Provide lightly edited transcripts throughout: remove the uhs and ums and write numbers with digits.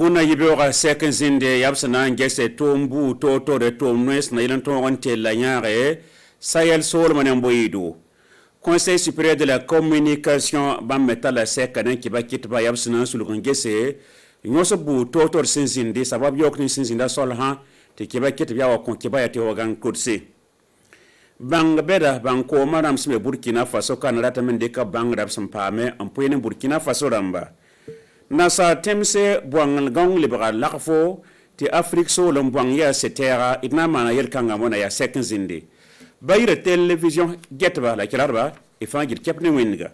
huna yibora second zinde yabsana ngese tombu toto de tomnes na ilan tonte la nyare sayel sol manen boyido Conseil supérieur de la communication bameta la second qui va kitba yabsana sul ngese nyoso bu toto sinzinde sabab yok ni sinzinda sol ha te kiba kitba wa kon kiba ya te wagan kursi bang beda bang ko maram sme Burkina Faso kan ratamen de ka bang rap sampame ampoyene Burkina Faso ramba nasa temse buangal gong liberal lakfo ti Afrique so lom buang ya setera idna mana yel kanga mona ya second zindi bayre television getba la kirarba e fangir kepne winga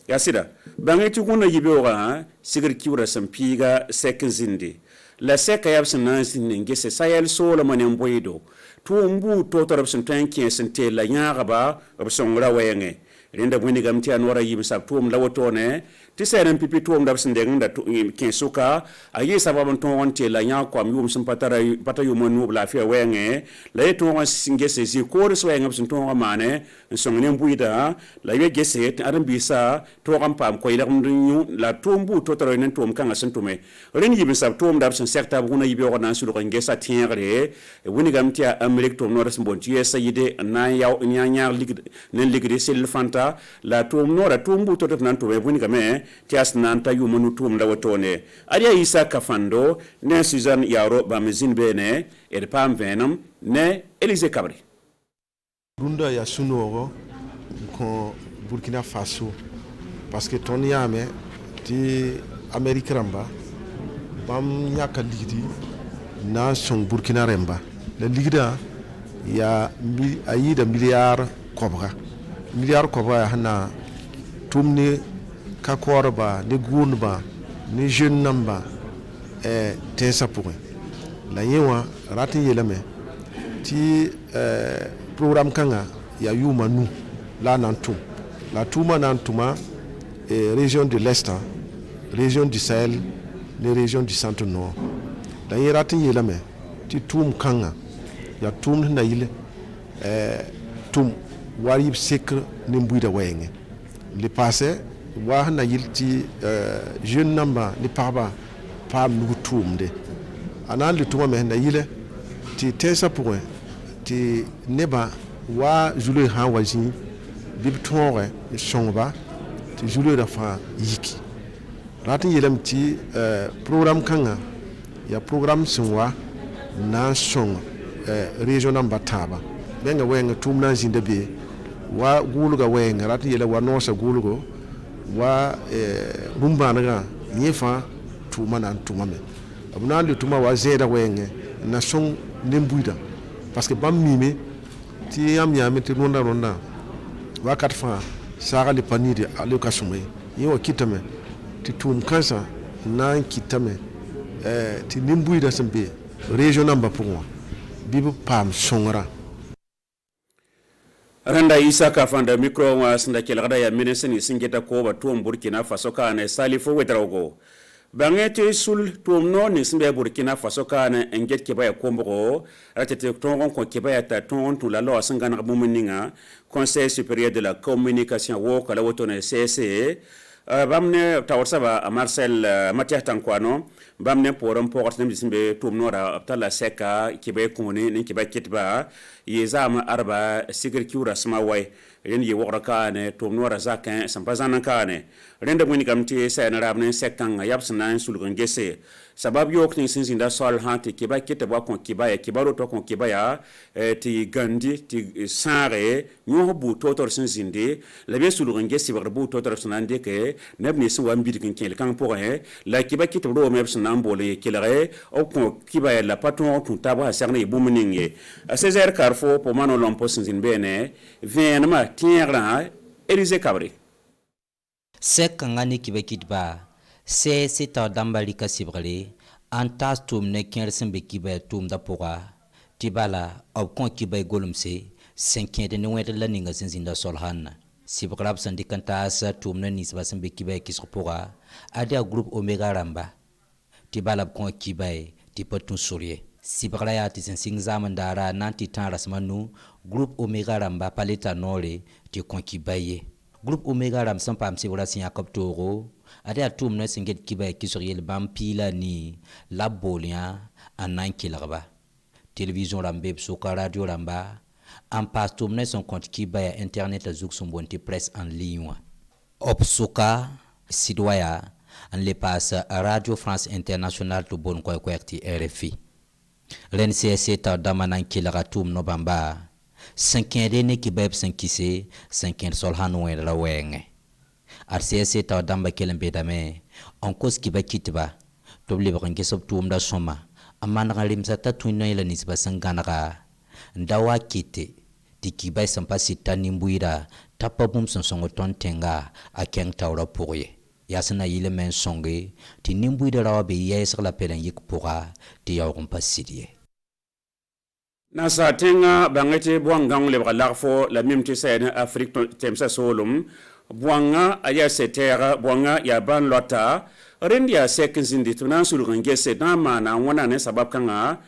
ya sida bangi tukuna yibewa sigir kiura sampiga second zindi la seka yabsin nansin ngese sayel so lo manen boydo tumbu to torabsin tanki sente la nyaraba obsongra wenge rinda bwini gamti anora yimsa tum lawotone ti seren pipi tum dab sindeng da ken suka ayi sababan ton wonte la nya ko am yum sum patara patayu monu la fi wenge la to won singese si ko so wenge sum ton mane songne buida la ye gese aran bisa to kam pam ko ila ndu la tumbu to toro nen tum kan asan tume ren yimsa tum dab sun sekta buna yibe ko nan su ko ngesa tiengre wini gamti amerique tum no resbon ti sayide na yaw nya lig nen ligri sil fanta la tum no la tumbu to nan tume wini game tias nanta yumanu tum da wotone aria isa kafando ne Suzanne Yaro bamezin bene et pam venam ne Elise Kabri runda ya sunoro ko Burkina Faso parce que ton yame ti Amerique ramba bam nyaka ligdi na son Burkina remba la ligda ya ayida milliard kobra hana tumni ka korba ni gunba ni jeune namba tesa pour la yewa ratin yelame ti programme kanga ya yuma nu la nantum la tuma nantuma région de l'Est, région du Sahel, les régions du centre nord la ratin yelame ti tum kanga ya tum na yile tum wari sekre ni mbuida wenge le passé wa na yilti jeune namba ni paba pam nugu tumde anan le tuma me na yile ti tesa pour ti neba wa jule ha waji bib tonre shongba ti jule da fa yiki ratin yelam ti programme kanga ya programme sunwa na song région namba taba benga wenga tumna zinde be wa guluga wenga ratin yela wa nosa gulugo wa rumba naga nyefa tuma nan tuma me abuna le tuma wa zeda wenge na son nembuida parce que bam mimi ti am nyame ti ronda wa kat fa sara le panide ale ka sumay yo kitame ti tum kansa nan kitame ti nembuida sembe région namba pour moi bibu pam songra randa isa kafanda micro wa sanda kelgada ya minesen singeta ko ba tuom Burkina Faso kana salifo wetrago bangete sul tuom no ni simbe Burkina Faso kana enget ke ba kombo ratete tongon ko ke ba ta ton tu la lo sangana bumuninga Conseil supérieur de la communication wo kala wotone CC bamne tawarsaba Marcel Mathias Tankwano bamne porom pokot nem simbe tuom no ra tala seka ke ba koni ni ke ba kitba yezama arba sigir kiura sama way yen ye wokra ne tum nora zakin sampazana kane renda muni kamti sa na rabne sekanga yapsna sulgun gese sabab yok ni sinzinda sol hanti kiba kete ba kon kiba ya kibaro to kon kiba ya ti gandi ti sare nyo bu totor sinzinde la be sulgun gese ba bu totor sunande ke nebni sun wa mbidi kin kel kan pour la kiba kete ro mebsna mbole kilare o kon kiba ya la patron tun taba sarne bu muninge a 16h carfo pour mano lompo sinzinbene vienma tiengra Elise Kabri sek ngani kibekitba se sita dambali kasibrele antas tum ne kersen be kibe tum da poga tibala ob kon kibe golumse senken de nwete la ninga sinzinda solhan sibrab sandikanta sa tum ne nisba sembe kibe kisro poga adia groupe omega ramba tibala kon kibe tipatun sorie sibra ya tisin zamandara nanti tan rasmanu groupe omega ramba paleta nore ti kon kibaye groupe omega ram sampam sibra sin yakop toro ada tum na singet kiba kisoriel bampila ni la bolia anan kilaba télévision rambe soka radio ramba en passe tum na son compte kiba internet azuk son bonti presse en ligne op soka sidwaya en le passe radio France Internationale to bon koy ti RFI len CSC ta damanan kilaga tum no bamba 5 ne kibab 5 sol hanwe la wenge RCS ta damba kelembe dame on kos kiba kitba to libre nge sob tum da soma amana galim sa ta tunno ila nisba sanganaga ndawa kite dikiba sampa sitani mbuira tapabum sonsongo tontenga akeng tawra pourye yasna yile men songe ti nimbuira rawabe yesra la pelen yik pourra ti yawrum pasidie nasa tenga bangete buangang le balarfo la mimti sayna Afrique temsa solum buanga aya setera buanga ya ban lota rendia sekinzindi tunan sulu ngese na mana wana ne sabab kanga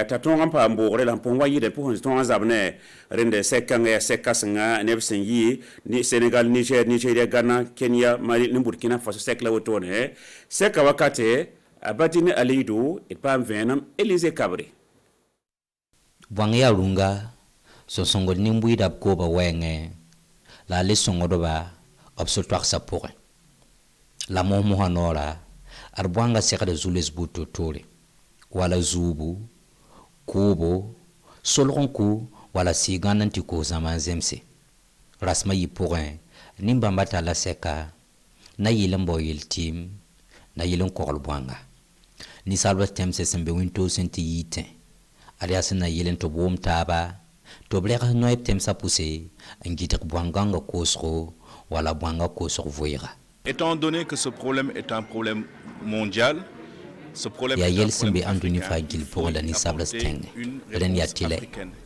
tatonga pa mbore la mpongwa yide pour tonga zabne rende sekanga ya sekasanga nebsingi ni Senegal Nigeria Ghana Kenya Mali Burkina Faso sekla wotone seka wakate abatine alidu ipam venam Elise Kabri buanga ya runga so songo nimbu idab ko ba wenge la le songo do ba obsotoire sa pour la momo hanora arbuanga sekade zules buto tole wala zubu kubo solronku wala sigananti ko zaman zemse rasma yi pourrin nimba mbata la seka na yilembo yil team na yilon ko buanga ni salva temse sembe winto senti yite alias na yilen to bom taba to bleka no temsa poussé ngitek buanga kosro wala buanga kosro voira. Étant donné que ce problème est un problème mondial, ce problème ya yel simbe anduni fagil pour la nisable steng ren ya tile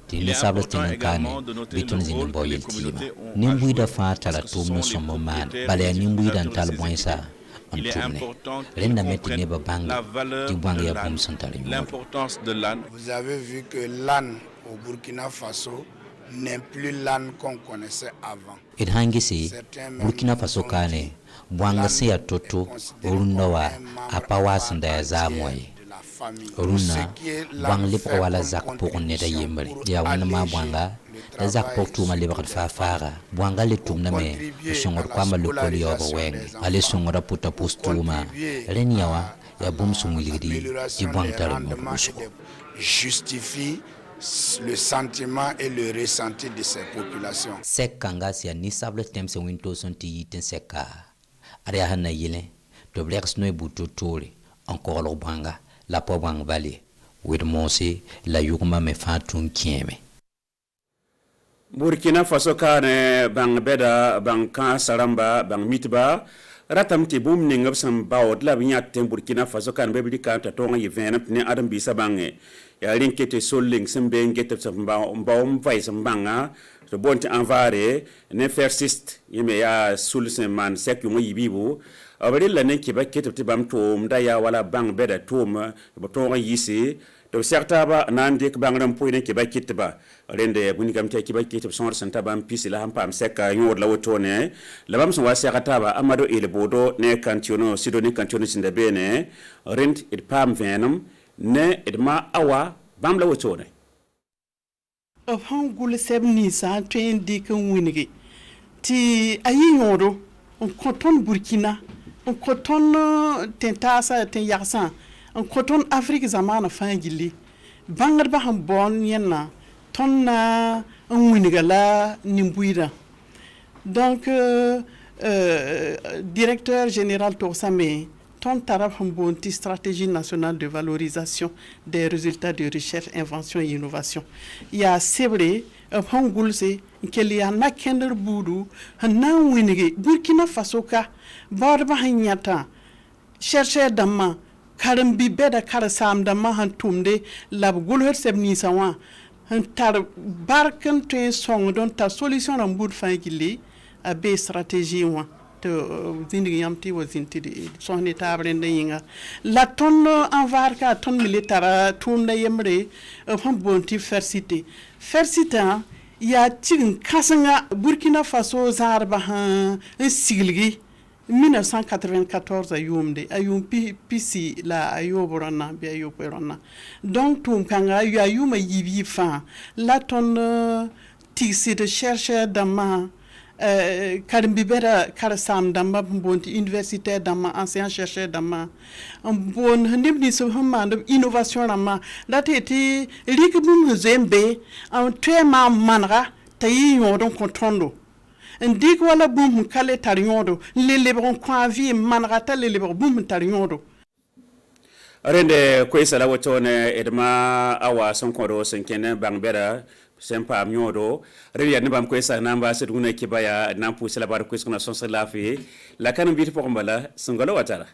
ti nisable steng kane bitun zin boyel tima nimbu da fata la tumno somo man bale nimbu dan tal boinsa antumne ren na metti ne ba bang ti bang ya bum santari l'importance de l'âne. Vous avez vu que l'âne au Burkina Faso n'est plus l'âne qu'on connaissait avant. Il hangisi Burkina Faso kane bwanga se ya toto urunwa apawas nda za moy uruna bwang lipo wala zak pour ne da yembre ya wana ma bwanga da zak pour tuma lipo fa fara bwanga le tumna me songor kwama le koli yobo weng ale songora puta postuma renyawa ya bum sumulidi di bwang tare mo justifie le sentiment et le ressenti de ces populations. Sekanga sia ni sable temse winto sonti yiten seka aria hana yile to blex no buto tole encore lo banga la po bang valley with monsi la yugma me fatun kieme Burkina Faso kane bang beda bang kan saramba bang mitba ratam ti bum ni ngab sam bawd la binya tem Burkina Faso kan be bi kan ta tonga yevena ne adam bi sabange ya linkete soling sembe ngete sam bawm vai sam banga to bonti envare ne persiste yeme ya sulse man sek yu yibibu abari la ne kiba keto ti bam to mda ya wala bang beda tom bo tonga yisi to certa ba nande ke bang ram poine kiba kitba rende buni kam te kiba kitba son santa bam pisi la hampam seka yor la wotone la bam son wa certa ba amado ile bodo ne kantiono sidoni kantiono sinde bene rent it pam venum ne edma awa bam la wotone han gule sebni sa twen dik winigi ti ayi yoro on coton Burkina on coton tentasa ten yarsan on coton Afrique zamana fangili bangar ba han bon yenna tonna on winiga la nimbuira donc directeur général Torsame ton taraf bonti stratégie nationale de valorisation des résultats de recherche, invention et innovation. Il y a c'est vrai, hongulse qu'il y a na kender boudou, na winige Burkina Faso ka barba hanyata chercher dama karambi beda karasam dama han tumde lab gulher sebni sawa han tar barkan te song don ta solution en bout fangili a be stratégie wa zindi yamti wa zinti sohni tabrende yinga la ton envarka ton militara tunda yemre fam bonti fersite ya tigin kasanga Burkina Faso zarba han sigilgi 1994 ayumde ayum pisi la ayoborana bi ayoborana donc tum kanga ayuma yibi fa la ton tisi de chercheur dama Karimbibera Karasam Dama Bonti universitaire Dama ancien chercheur Dama bon nibni so hama innovation Dama la tete likbum zembe en tema manra tayi yodon controndo ndik wala bum kale tariodo le lebron kwavi manra ta le lebron bum tariodo rende ko isala wotone edma awa son kodo senkene bangbera sempa amnyodo reya ne bam ko isa namba se duguna kibaya nampu sela bar ko iskona son sala fi la kan bi to mbala sungalo watara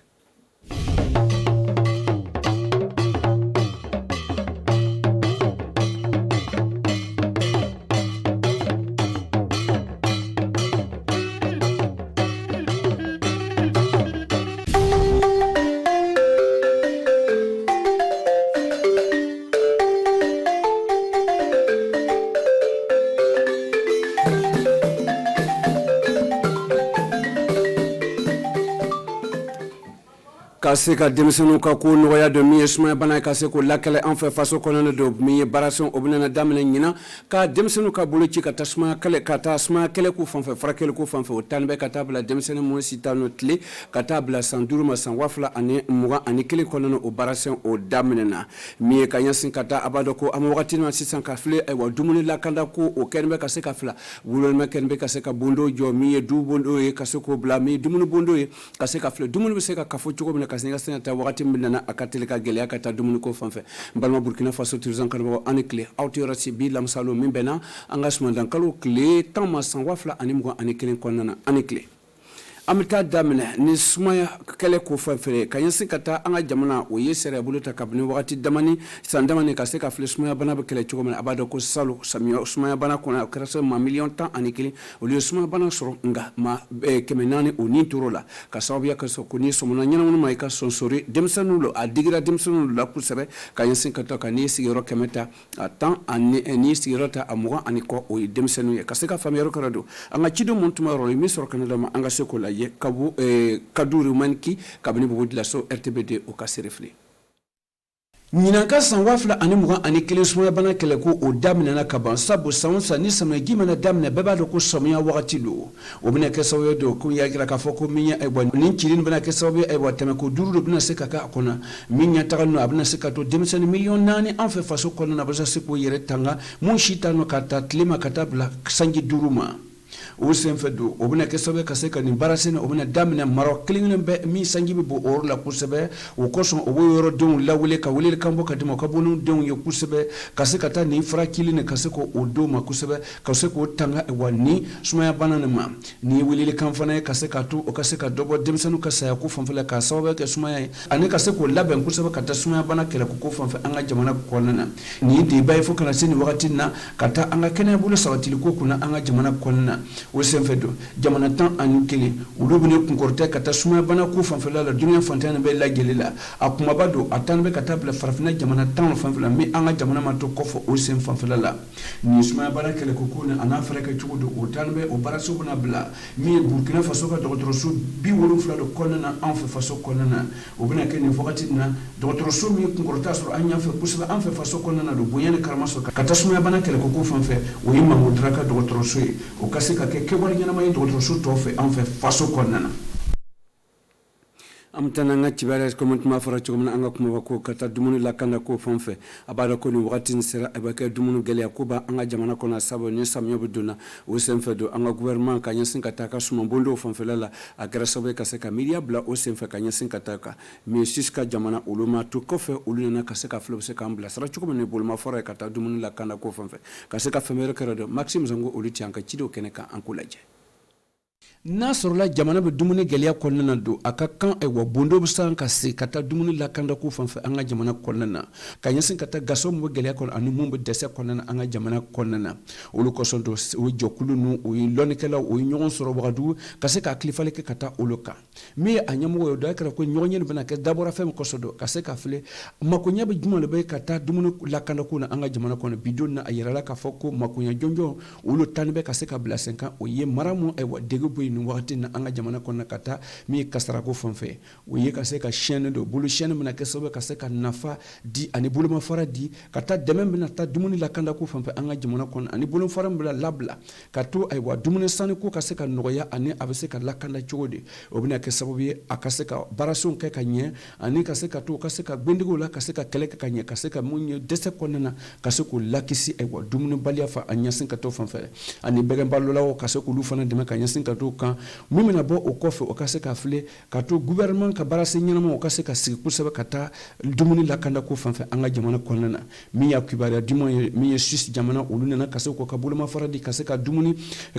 kase ka denmisɛnninw ka ko nɔgɔya dɔ min ye sumaya bana ye ka se k'o lakɛlɛ an fɛ faso kɔnɔna don min ye baarasɛn o bɛna daminɛ ɲina ka denmisɛnninw ka bolo ci ka taa sumaya kɛlɛ ko fanfɛ furakɛli ko fanfɛ o tani bɛ ka taa bila denmisɛnnin minnu si taa n'o tile ka taa bila san 5 ma san 2021 kɔnɔna o baarasɛn o daminɛna min ye ka ɲɛsin ka taa a b'a dɔn ko an bɛ wagati min na sisan ka file ayiwa dumuni lakanda ko o kɛlen bɛ ka se ka fila wulolima kɛlen bɛ ka se ka bondo jɔ min ye du bondo ye ka se k'o bila min ye dumuni bondo ye ka se ka file dumuni bɛ se ka kafo cogo min na ka se ka ta wagati min nana a ka teli ka gɛlɛya ka taa dumuni ko fanfɛ balima Burkina Faso turizan kanubagaw ani tile aw tɛ yɔrɔ si bi lamisalo min bɛnna an ka sumandankalo tile 10 ma san 2021 kɔnɔna na ani tile an bɛ taa daminɛ ni sumaya kɛlɛ ko fanfɛ ka ɲɛsin ka taa an ka jamana o ye sariya bolo ta kabini wagati damani san damani ka se ka filɛ sumaya bana bɛ kɛlɛ cogo min na a b'a dɔn ko salo samiya sumaya bana kɔnɔ a kɛra se ma 11,1 olu ye sumaya bana sɔrɔ nka ma 400 o ni toro la ka sababuya kɛ ko ni sɔmɔna ɲɛnaminɛ ma i ka sɔnsori denmisɛnninw lo a digira denmisɛnninw la kosɛbɛ ka ɲɛsin ka taa ka n'i sigiyɔrɔ 100 ta a 10 ani n'i sigiyɔrɔ ta a 20 ani kɔ o ye denmisɛnninw ye ka se ka faamuyali kɛra don an ka cidenw mun tuma yɔrɔ ye min sɔrɔ kana dama an ka se k'o la ye kabu kaduru manki kabini bugu dilaso RTBD o ka serefle ɲinanka san 2021 sumaya bana kɛlɛ ko o daminɛna ka ban sabu san ni samiya ji mana daminɛ bɛɛ b'a dɔn ko samiya wagati don o bɛna kɛ sababu ye don ko y'a jira k'a fɔ ko min ye nin cili bɛna kɛ sababu ye tɛmɛ ko 5 de bɛna se ka kɛ a kɔnɔ min ɲɛ taga a bɛna se ka to denmisɛnnin miliyɔn 4 an fɛ faso kɔnɔna na bɛ se k'o yɛrɛ tanga mun si t'a nɔ ka taa tile ma ka taa bila sanji 5 ma o senfɛ don o bɛna kɛ sababu ka se ka nin baarasɛnɛ o bɛna daminɛ mara kelen bɛ min sanji bɛ bɔ o yɔrɔ la kosɛbɛ o kosɔn o bɛ yɔrɔdenw lawele ka weleli kan bɔ ka dɛmɛ ka bɔ n'u denw ye kosɛbɛ ka se ka taa nin fara kelen ka se k'o d'o ma kosɛbɛ ka se k'o tanga wa ni sumaya bana nin ma ni ye weleli kan fana ye ka se ka to o ka se ka dɔ bɔ denmisɛnninw ka saya ko fanfɛla ka sababu kɛ sumaya ye ani ka se k'o labɛn kosɛbɛ ka taa sumaya bana kɛlɛ ko fanfɛ an ka jamana kɔnɔna na nin de b'a ye fo kana se nin wagati na ka taa an ka kɛnɛya bolo sabatili ko kunna an ka jamana kɔnɔna na o senfɛ don jamana 11 olu bɛ kunkɔrɔta ka taa sumaya bana ko fanfɛla la duniya fantan bɛ lajɛlen la a kumaba don a tan bɛ ka taa bila farafinna jamana 10 fanfɛla min an ka jamana ma to kɔfɛ o sen fanfɛla la ni sumaya bana kɛlɛ ko ko a n'a fɛrɛ kɛ cogo don o tan bɛ o baaraso bɛna bila min ye Burkina Faso ka dɔgɔtɔrɔso 70 de kɔnɔna na an fɛ faso kɔnɔna na o bɛna kɛ nin wagati na dɔgɔtɔrɔso min ye kunkɔrɔta sɔrɔ an y'a fɛ kosɛbɛ an fɛ faso kɔnɔna na don bonya ni karama sɔrɔ ka taa sumaya bana kɛlɛ ko fanfɛ o ye Mamadou Draka dɔgɔtɔrɔso ye o ka se ka kɛ kɛwale ɲɛnama ye dɔgɔtɔrɔso tɔw fɛ an fɛ faso kɔnɔna na am tan nga cibare comment fara cogo min an ka kuma ko kata dumuni lakanda ko fanfɛ a b'a dɔn ko nin wagati in sera a bɛ kɛ dumuni gɛlɛya ko ba an ka jamana kɔnɔ sabu ni samiya bɛ donna o senfɛ don an ka gouvernement ka ɲɛsin ka taa ka suman bondow fanfɛla la a kɛra sababu ka se ka miiriya bila o senfɛ ka ɲɛsin ka taa kan mais jusqu'à jamana olu ma to kɔfɛ olu nana ka se ka filɛ bɛ se k'an bilasira cogo min ni boloma fɔra ye ka taa dumuni lakanda ko fanfɛ ka se ka fɛn wɛrɛ kɛra dɔn Maxime Zango olu ti an ka cidenw kɛnɛ kan an ko lajɛ n'a sɔrɔla jamana bɛ dumuni gɛlɛya kɔnɔna na don a ka kan wa bondo bɛ san ka se ka taa dumuni lakanda ko fanfɛ an ka jamana kɔnɔna na ka ɲɛsin ka taa gaso mun bɛ gɛlɛya kɔnɔ ani mun bɛ dɛsɛ kɔnɔna na an ka jamana kɔnɔna na olu kɔsɔn don o jɛkulu ninnu o ye lɔnnikɛlaw o ye ɲɔgɔn sɔrɔ wagadugu ka se ka kilifali kɛ ka taa olu kan min ye a ɲɛmɔgɔ ye o dɔ kɛra ko ɲɔgɔn ɲɛni bɛna kɛ dabɔra fɛn min kɔsɔn don ka se ka filɛ makoɲɛ bɛ jumɛn de bɛ ka taa dumuni lakanda ko na an ka jamana kɔnɔ bidon na a yɛrɛla k'a fɔ ko makoɲɛ jɔnjɔn olu tani bɛ ka se ka bila sen kan o ye mara mun dege bɔ ni wagati na anga jamana kɔnɔna ka taa min ye kasarako fan fɛ o ye ka se ka chaîne do bolo chaîne bɛna kɛ sababu ka se ka nafa di ani bolomafara di ka taa dɛmɛ bɛna taa dumuni lakanda ko fan fɛ an ka jamana kɔnɔ ani bolomafara bɛna labila ka to ayiwa dumuni sanu ko ka se ka nɔgɔya ani a bɛ se ka lakanda cogo di o bɛna kɛ sababu ye a ka se ka baarasenw kɛ ka ɲɛ ani ka se ka to ka se ka gbendigiw la ka se ka kɛlɛ kɛ ka ɲɛ ka se ka mun ye dɛsɛ kɔnɔna na ka se k'o lakisi ayiwa dumunibaliya fa a ɲɛsin ka to fan fɛ ani bɛgɛnbalolaw ka se k'olu fana dɛmɛ ka ɲɛsin ka to kan mun bɛna bɔ o kɔfɛ o ka se ka filɛ ka to gouvernement ka baarasen ɲɛnama o ka se ka sigi kosɛbɛ ka taa dumuni lakanda ko fan fɛ an ka jamana kɔnɔna na min y'a kibaruya diman ye min ye Suisse jamana olu nana ka se k'o ka bolomafara di ka se ka dumuni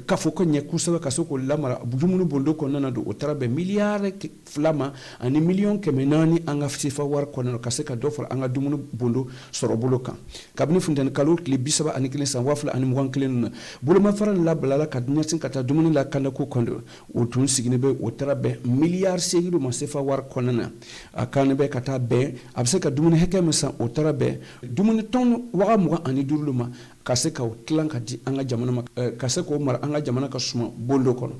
kafo ka ɲɛ kosɛbɛ ka se k'o lamara dumuni bondo kɔnɔna na don o taara bɛn miliyari 2 ma ani miliyɔn 400 an ka CFA wari kɔnɔna na ka se ka dɔ fara an ka dumuni bondo sɔrɔ bolo kan kabini funtɛni kalo tile 31 san 2021 na bolomafara labilala ka ɲɛsin ka taa dumuni lakanda ko kɔnɔ o tun sigini bɛ o taara bɛn miliyari 8 ma CFA wari kɔnɔna na a kan bɛ ka taa bɛn a bɛ se ka dumuni hakɛ min san o taara bɛn dumuni tɔn waga 25 ma ka se ka tilan ka di an ka jamana ma ka se k'o mara an ka jamana ka suma bondo kɔnɔ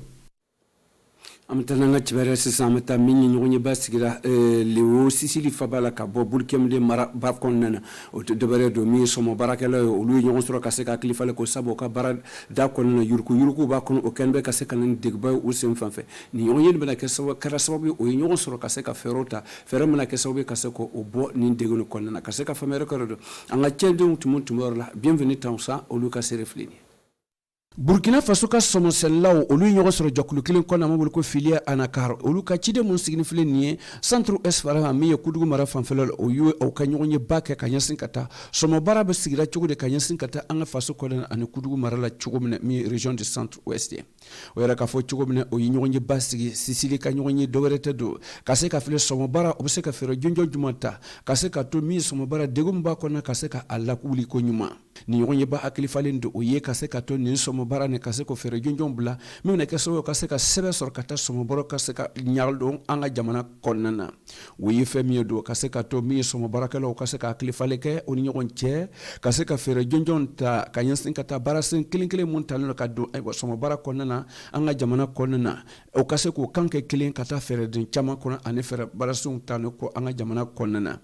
amitana chibere sisa amata minyi nyonye basigira Leo Sisili Fabala ka bo bulkemde mara ba konnana o to debere do mi somo barakela o lu nyon soro ka se ka klifale ko sabo ka bara da konnana yurku ba kon o kenbe ka se kan digba o sem fanfe ni nyonye bena ke so kara sababu o nyon soro ka se ka ferota fere mena ke sababu ka se ko o bo ni degno konnana ka se ka famere ko do anga chende mutumor la bienvenue tansa o lu ka se reflini Burkina Faso ka somoselaw olu ɲɔgɔn sɔrɔ jakulu kelen kɔnɔ ma bolo ko filia anakar olu ka cide mun sigini filɛ nin ye centre esfara min ye kudugu mara fanfɛla la o ye aw ka ɲɔgɔn ye ba kɛ ka ɲɛsin ka taa sɔmɔbara bɛ sigira cogo de ka ɲɛsin ka taa an ka faso kɔnɔ ani kudugu mara la cogo min min ye région du centre ouest ye o yɛrɛ ka fɔ cogo min o ye ɲɔgɔn ye ba sigi Sisili ka ɲɔgɔn ye dɔwɛrɛ tɛ don ka se ka filɛ sɔmɔbara o bɛ se ka fɛɛrɛ jɔnjɔn jumɛn ta ka se ka to min sɔmɔbara degun b'a kɔnɔ ka se ka a lawuli ko ɲuman ni ɲɔgɔn ye ba hakili falen don o ye ka se ka to nin sɔmɔbara ni ka se ko fɛɛrɛ jɔnjɔn bila min bɛna kɛ sababu ka se ka sɛbɛn sɔrɔ ka taa sɔmɔbara ka se ka ɲagal don an ka jamana kɔnɔna na o ye fɛn min ye don ka se ka to min ye sɔmɔbarakɛlaw ka se ka hakili falen kɛ o ni ɲɔgɔn cɛ ka se ka fɛɛrɛ jɔnjɔn ta ka ɲɛsin ka taa baarasen kelen kelen mun talen don ka don sɔmɔbara kɔnɔna na an ka jamana kɔnɔna na o ka se k'o kan kɛ kelen ka taa fɛɛrɛden caman kɔnɔ ani fɛɛrɛ baarasenw talen ko an ka jamana kɔnɔna na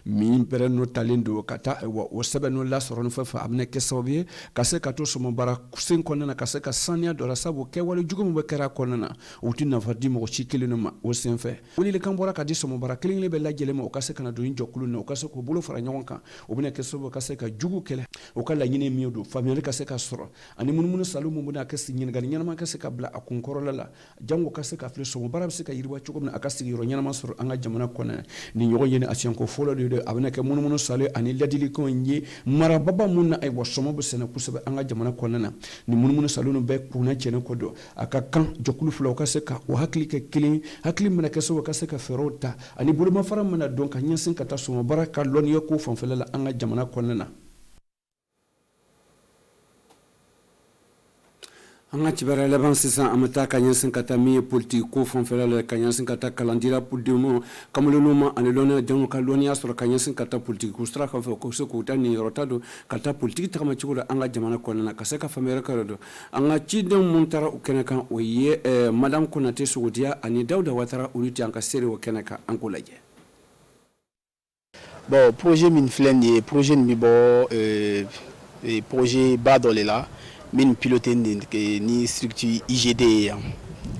min bɛrɛ n'o talen don ka taa o sɛbɛn n'o lasɔrɔ ni fɛn fɛn a bɛna kɛ sababu ye ka se ka to sɔmɔbara sen kɔnɔna na ka se ka saniya dɔ la sabu kɛwale jugu min bɛ kɛra kɔnɔna na o tɛ nafa di mɔgɔ si kelen ma o sen fɛ welelikan bɔra ka di sɔmɔbara kelen kelen bɛɛ lajɛlen ma o ka se ka na don jɔkulu na o ka se k'o bolo fara ɲɔgɔn kan o bɛna kɛ sababu ka se ka jugu kɛlɛ o ka laɲini min don faamuyali ka se ka sɔrɔ ani munumunu salo mun bɛna kɛ ɲininkali ɲɛnama ka se ka bila a kunkɔrɔla la jango ka se ka filɛ sɔmɔbara bɛ se ka yiriwa cogo min na a ka sigiyɔrɔ ɲɛnama sɔrɔ an ka jamana kɔnɔ ni ɲɔgɔn ye ni asiyɛnko fɔlɔ de don a bɛna kɛ munumunu salo ani ladilikanw ye marababa mun na ayiwa sɔmɔ bɛ sɛnɛ kosɛbɛ an ka jamana kɔnɔna na ni munumunu salo ninnu bɛɛ kunna cɛnni kɔ dɔn a ka kan jɔkulu fila o ka se ka o hakili kɛ kelen hakili mina kɛ sababu ka se ka fɛɛrɛw ta ani bolomafara mina dɔn ka ɲɛsin ka taa sɔmɔbara ka lɔnniya ko fanfɛla la an ka jamana kɔnɔna na an ka cibɛrɛ laban sisan an bɛ taa ka ɲɛsin ka taa min ye politique ko fanfɛla la ka ɲɛsin ka taa kalandira denw kamalenninw ma ani lɔnniya jango ka lɔnniya sɔrɔ ka ɲɛsin ka taa politique ko sira kan fɛ ko se k'o ta nin yɔrɔ ta don ka taa politique tagama cogo la an ka jamana kɔnɔna na ka se ka faamuyali kɛ don an ka cidenw mun taara o kɛnɛ kan o ye madame Konate Sogodiya ani Dawuda Watara olu tɛ an ka seere o kɛnɛ kan an k'o lajɛ. Bon, projet min filɛ nin ye projet nin bɛ bɔ projet ba dɔ de la min piloté ni structure IGD ye yan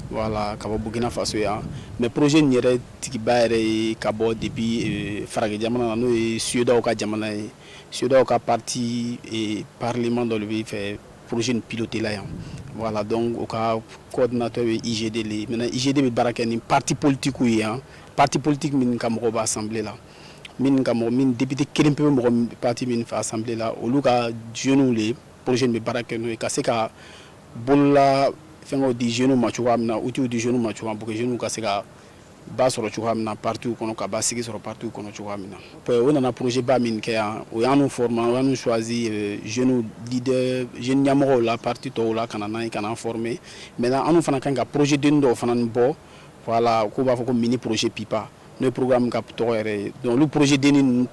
voilà ka bɔ Burkina Faso yan mais projet nin yɛrɛ tigiba yɛrɛ ye ka bɔ depuis farajɛ jamana na n'o ye Suédois ka jamana ye Suédois ka parti parlement dɔ de bɛ fɛ projet nin piloté la yan voilà donc o ka coordinateur ye IGD le ye maintenant IGD bɛ baara kɛ ni parti politique ye yan parti politique min ka mɔgɔw bɛ assemblée la min ka mɔgɔ min député kelen pe bɛ mɔgɔ parti min fɛ assemblée la olu ka jeunes le projet bɛ baara kɛ n'o ye ka se ka bolola fɛngɛw di jeunes ma cogoya min na outils di jeunes ma cogoya min pour que jeunes ka se ka ba sɔrɔ cogoya min na partout kɔnɔ ka ba sigi sɔrɔ partout kɔnɔ cogoya min na o nana projet ba min kɛ yan o y'an former o y'an choisi jeunes leaders jeunes ɲɛmɔgɔw la parti tɔw la ka na n'a ye ka n'an former maintenant an fana kan ka projet den dɔw fana bɔ voilà k'u b'a fɔ ko mini projet PIPA no programme ka toere donc le projet deni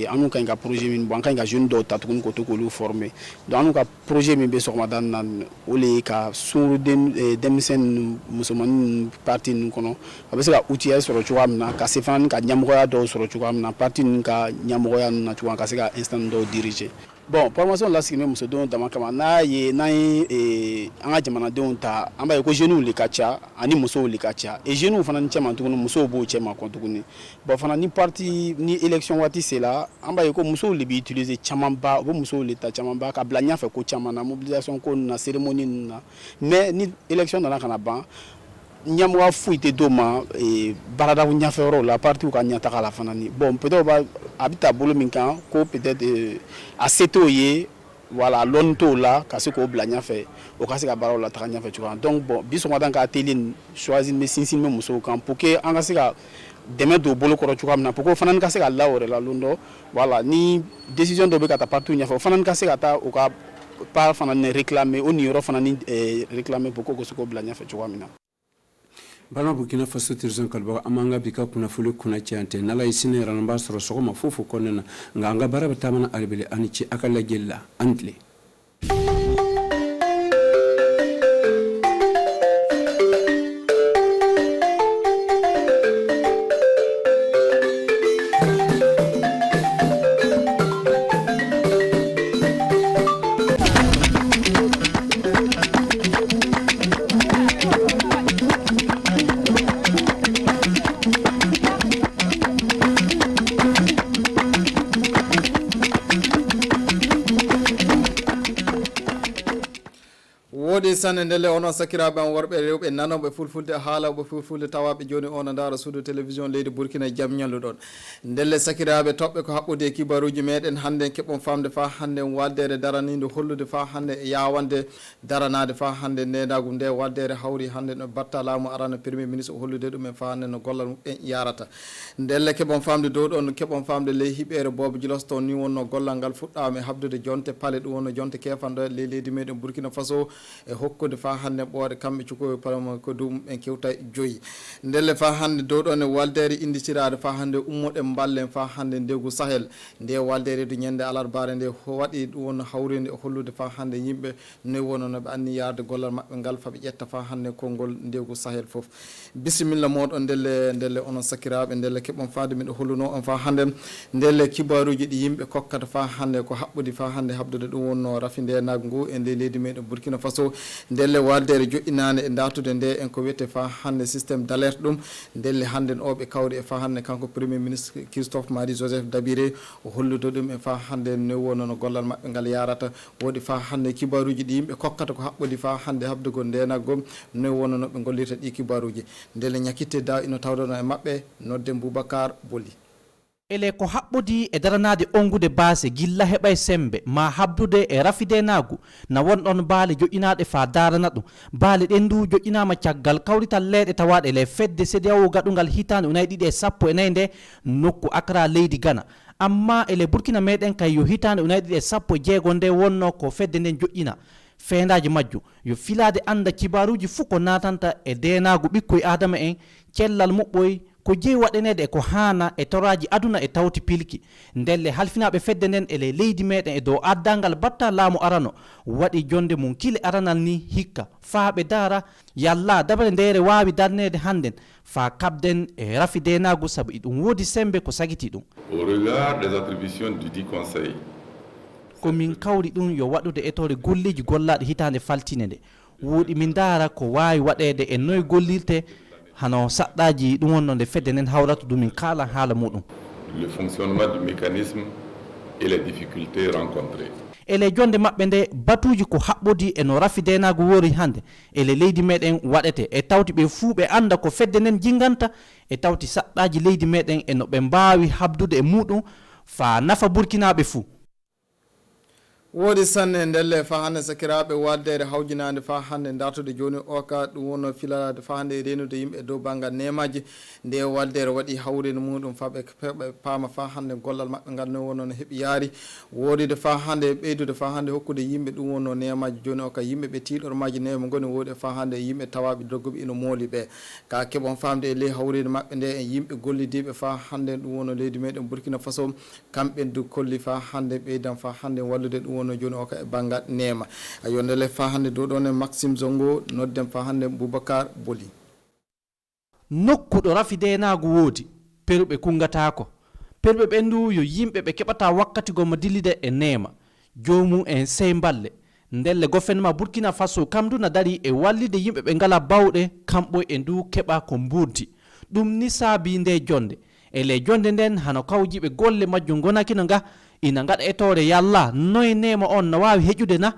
anu kan ka projet min bon kan ka jeune do tatukun ko to ko lu former donc anu ka projet min be so ma dan nan ole ka suru demisen musoman parti nun kono abe se ka outil soro chuamna ka se fan ka nyamoya do soro chuamna parti nun ka nyamoya na chuan ka se ka instant do diriger bon formation la sigi muso don dama kama na ye anga jamana don ta amba ko jeune le kacha ani muso le kacha et jeune fana ni chama tukunu muso bo chema ko tukuni bon fana ni parti ni élection wati c'est là amba ko muso le bi utiliser chamamba bo muso le ta chamamba ka blanya fe ko chama na mobilisation ko na cérémonie na mais ni élection dans la kana ban nyamwa fuite doma et barada wu nyafero la parti ka nyata kala fana ni bon peut-être ba habita bolo minkan ko peut-être asetoye voilà lonto là ka se ko blanya fait o ka se ka baro la tranya fait tu vois donc bon biso madan ka télé choisir mes sinsin me muso kan pour que an ka se ka demain do bolo ko tu na pour que fana ka se ka la ore la londo voilà ni décision do be ka ta partout nya fait fana ka se ka ta o ka pas fana ne réclamer au ni fana ni réclamer pour que se ko blanya fait tu vois mina bana Burkina Faso tirzon kalba amanga bika kuna fulu kuna chante nala isine ranamba soro sogoma fufu konena nganga baraba tamana albele anichi akala gella antle sanendele ono sakiraɓe an worɓe rewɓe nanoɓe fulfulde haalaɓe fulfulde tawaɓe joni ono dara suudu télévision leydi Burkina jaam ñalluɗon ndelle sakiraɓe toɓɓe ko haɓɓude kibaruji meɗen hande keɓon famde fa hande waddere daranide hollude fa hande e yawande daranade fa hande ndedagu nde waddere hawri hande no batta laamu arana premier ministre hollude ɗumen fa hande no gollal en yarata ndelle keɓon famde dow ɗon keɓon famde ley hiɓere Bobo Djilos to ni wonno gollal ngal fuɗɗama e habdude jonte paale ɗum wonno jonte kefanɗo ley leydi meɗen Burkina Faso e hokkude fa hande ɓoore kamɓe cukoyo palama ko dum en kewta joyi ndelle fa hande dow ɗon e waldere inditirade fa hande ummoɗe ballen fa hande ndegu Sahel nde waldere do ñande alarbare nde waɗi ɗum wonno hawrinde e hollude fa hande yimɓe ne wono noɓe anni yarde gollal mabɓe ngal faaɓe ƴetta fa hande konngol ndegu Sahel foof bisimilla moɗon ndelle onon sakiraɓe ndelle keɓon fade miɗo holluno on fa hande ndelle kibaruji ɗi yimɓe kokkata fa hande ko haɓɓude fa hande habdude ɗum wonno rafindenago ngu e nde leydi meɗen Burkina Faso ndelle waldere joƴƴinane e datude nde en ko wiyete fa hande systéme d' alerte ɗum ndelle hande oɓe kawri e fa hande kanko premier ministre Christophe Marie Joseph Dabiré o hollude ɗum e fa hande ne wono no gollal mabɓe ngal yarata woodi fa hande kibaruji ɗi yimɓe kokkata ko haɓɓude fa hande habdugol ndenagol ne wono no ɓe gollirta ɗi kibaruji ndelle ñakkitte daw ino tawdano e mabɓe nodde Boubacar Boli ele ko haɓɓudi e daranade ongude baase gilla heɓay sembe ma habdude e rafidenagu na wonɗon baale joƴƴinaɗe fa darana ɗum baale ɗen du joƴƴinama caggal kawrital leeɗe tawaɗe le fedde CEDEAO gaɗugal hitande unayi ɗiɗi e sappo e nayyi nde nokku Accra leydi Ghana amma ele Burkina meɗen kay yo hitande unayi ɗiɗi e sappo e jeegol nde wonno ko fedde nden joƴƴina fendaji majjum yo filade anda kibaruji fuu ko natanta e denagu ɓikkoye adama en cellal muɓɓoy ko jeeyi waɗanede e ko hana e toraji aduna e tawti pilki ndelle halfinaɓe fedde nden ele leydi meɗen e dow addalngal batta laamu arano waɗi jonde mum kile aranal ni hikka faaɓe dara yalla dabare ndere wawi darnede hannden fa kabden e rafidenagu saabu ɗum woodi sembe ko sagiti ɗum au regard des attributions du dit conseil komin kawri ɗum yo waɗude etore golliji gollaɗe hitande faltine nde wuuɗi min dara ko wawi waɗede e noye gollirte hano saɗɗaji ɗum wonno nde fedde nden hawrata ɗum min kala haala muɗum le fonctionnement du mécanisme et les difficultés rencontrées ele jonde mabɓe nde batuji ko haɓɓodi e no rafidenago wori hande ele leydi meɗen waɗete e tawti ɓe fuu ɓe anda ko fedde nden jinganta e tawti saɗɗaji leydi meɗen e no ɓe mbawi habdude e muɗum fa nafa burkinaɓe fuu wodi sanne ndelle fa hande sakiraɓe waddere hawjinande fa hande dartude joni oka ɗum wonno filade fa hande renude yimɓe dow banggal nemaji nde waddere waɗi hawride muɗum faɓe paama fa hande gollal mabɓe ngal no wonno no heeɓi yaari wodide fa hande ɓeydude fa hande hokkude yimɓe ɗum wonno nemaji joni oka yimɓeɓe tiɗormaji nema goni wodi fa hande yimɓe tawaɓe dogguɓe ino mooli ɓe ka keɓon famde e ley hawride mabɓe nde en yimɓe gollidiɓe fa hande ɗum wonno leydi meɗen Burkina Faso kamɓe du kolli fa hande ɓeydan fa hande wallude ɗum wonno joni o ka e banggal nema a yondele fa hande do ɗon e Maxime Zongo noddem fa hande Boubacar Boli nokkuɗo rafidenago woodi perɓe kungatako perɓe ɓendu yo yimɓe ɓe keɓata wakkati gomma dillide e nema jomum en sey balle ndelle gouvernement Burkina Faso kamdu na dari e wallide yimɓe ɓe ngala bawɗe kamɓo e ndu keɓa ko mburdi ɗum ni saabi nde jonde e le jonde nden hano kawjiɓe golle majjum gonakino nga ina gaɗa etore yalla noye nema on no wawi heƴude na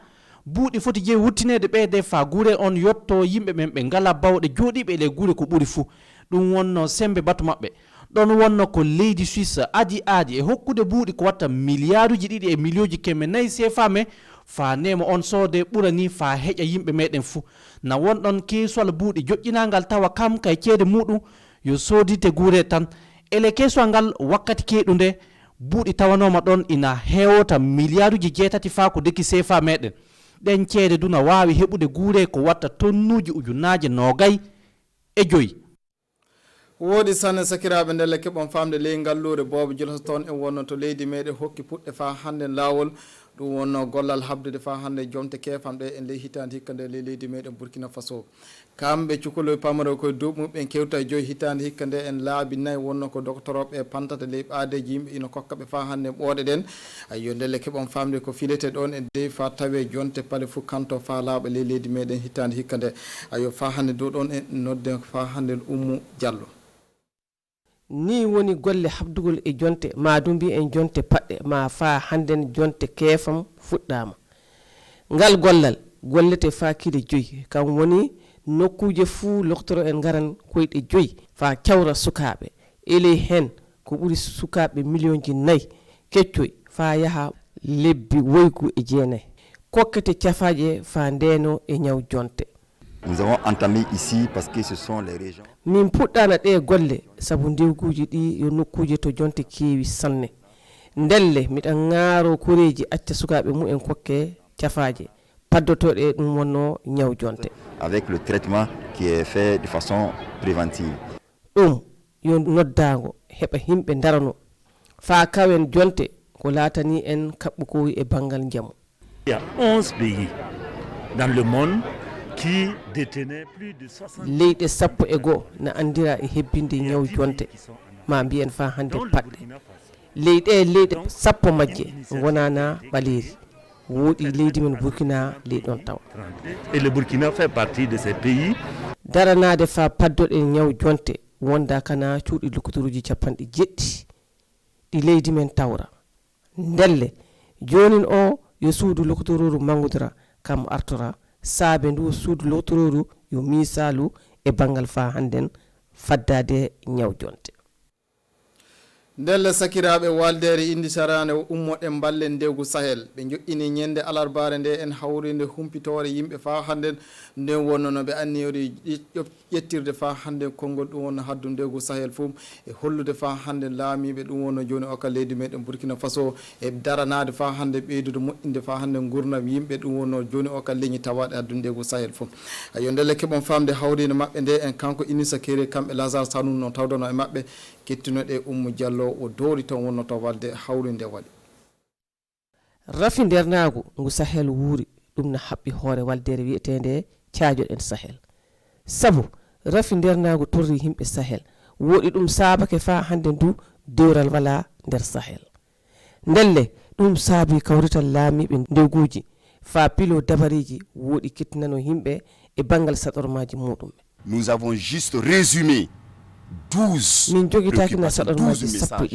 buuɗi foti jeeyi wurtinede ɓeyde fa guure on yotto yimɓe ɓen ɓe ngala bawɗe jooɗiɓe le guure ko ɓuuri fuu ɗum wonno sembe batu maɓɓe ɗon wonno ko leydi Suisse adi e hokkude buuɗi ko watta milliarduji ɗiɗi e millioji kemme nayyi CFA me fa nema on soode ɓurani fa heƴa yimɓe meɗen fuu na wonɗon keesol buuɗi joƴƴinagal tawa kam kay ceede muɗum yo soodite guure tan ele keesol ngal wakkati keeɗunde buuɗi tawanoma ɗon ina hewota milliarduji 6 fa ko deki CFA meɗen ɗen ceede duna wawi heɓude guure ko watta tonnuji ujunaje 25 wodi sanne sakiraɓe ndelle keɓon famde ley ngallure Bobo Dioulass toon en wonno to leydi meɗen hokki puɗɗe fa hande lawol ɗum wonno gollal habdude fa hande jomte kefam ɗe en ley hitande hikka nde ley leydi meɗen Burkina Faso kamɓe cukoloye pamaro koye duuɓi kewta e 5 hitande hikka nde en laabi 4 wonno ko doctoroɓe e pantata ley ɓaadeji yimɓe ina kokkaɓe fa hande ɓooɗe ɗen ayo ndelle keɓon famde ko filete ɗon e dey fa tawe jonte paale fou kanto fa laaɓa ley leydi meɗen hitande hikka nde ayo fa hande dow ɗon en nodde fa hande Oumou Diallo ni woni golle habdugol e jonte ma du mbi en jonte paɗɗe ma fa handen jonte keefam fuɗɗama ngal gollal gollete fa kiide 5 kam woni nokkuje fuu loktoro en garan koyɗe 5 fa cawra sukaɓe ele hen ko ɓuri sukaɓe millionji 4 keccoy fa yaha lebbi woygu e 9 kokkete cafaje fa ndeno e ñaw jonte. Nous avons entamé ici parce que ce sont les régions. Min puɗɗana ɗe golle sabu ndewguji ɗi yo nokkuje to jonte keewi sanne ndelle miɗa ŋaaro koreji acca sukaɓe mumen kokke cafaje paddotoɗe ɗum wonno ñaw jonte avec le traitement qui est fait de façon préventive. ɗum yo noddago heɓa himɓe darano fa kawen jonte ko laatani en kaɓɓu ko e bangal jamu. Il y a 11 pays dans le monde qui détenait plus de 60 leyɗe 11 na andira e hebbinde ñaw jonte ma mbiyen fa hande paɗɗe leyɗe 10 majje gonana ɓaleeri woodi leydi men Burkina leyɗon taw et le Burkina fait partie de ces pays daranade fa paddoɗe ñaw jonte wonda kana cuuɗi lukotoruji 70 ɗi leydi men tawra ndelle jonin o yo suudu lokotororu mangudra kam artora saabe ndu suudu lotororu yo misalu e bangal fa handen faddade ñaw jonte. ndelle sakiraɓe waldere indi sarane ummoɗen balle ndewgu Sahel ɓe joƴƴini ñande alarbare nde en hawrinde humpitore yimɓe fa hande nden wonno no ɓe anniyori ƴettirde fa hande konngol ɗum wonno haddu ndewgu Sahel fum e hollude fa hande laamiɓe ɗum wonno joni o ka leydi meɗen Burkina Faso e daranade fa hande ɓeydude moƴƴinde fa hande gurnam yimɓe ɗum wonno joni o ka leñi tawaɗe haddu ndewgu Sahel fum ayo ndelle keɓon famde hawrinde mabɓe nde en kanko Inissa Kéré kamɓe Lazare Sanoum no tawdono e mabɓe kettinoɗe Oumou Diallo o doori tan wonno to walde hawrinde waɗi rafi ndernago ngu Sahel wuuri ɗum na haɓɓi hoore waldere wiyetende caajoɗen Sahel sabu rafi ndernago torri himɓe Sahel woɗi ɗum saabake fa hande ndu dewral wala nder Sahel ndelle ɗum saabi kawrital laamiɓe ndewguji fa pilo dabariji woɗi kettinano himɓe e bangal saɗormaji muɗum. Nous avons juste résumé 12 min joguitakina saɗormaji 12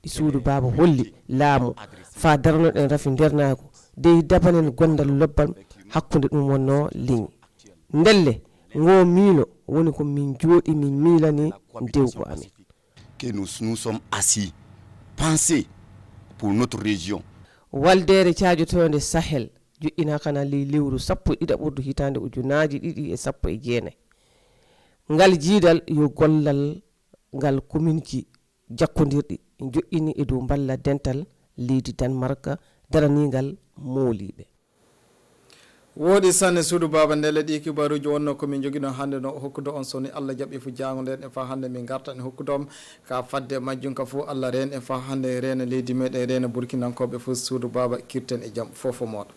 ɗi suudu baba holli laamu fa daranoɗen rafi ndernago dey dabanen gondal lobbal hakkude ɗum wonno ligne ndelle ngo miilo woni ko min jooɗi min miilani dewgo amin que nous sommes assis penser pour notre région. waldere caajotonde sahel jo'ina kana ley lewru 1 hitande ujunaji 2019 ngal jiidal yo gollal ngal commune ji jakkodirɗi jo'ini e dow balla dental leydi Denmark daranigal mooliɓe. woodi sanne suudu baba ndele ɗi kibaruji wonno komin joguino hande no hokkudo on soni Allah jaɓi fu jango nden e fa hande min gartan e hokkudom ka fadde majjum ka fu Allah ren e fa hande rena leydi meɗen rena burkinankoɓe fu suudu baba kirten e jaam fofo moɗo.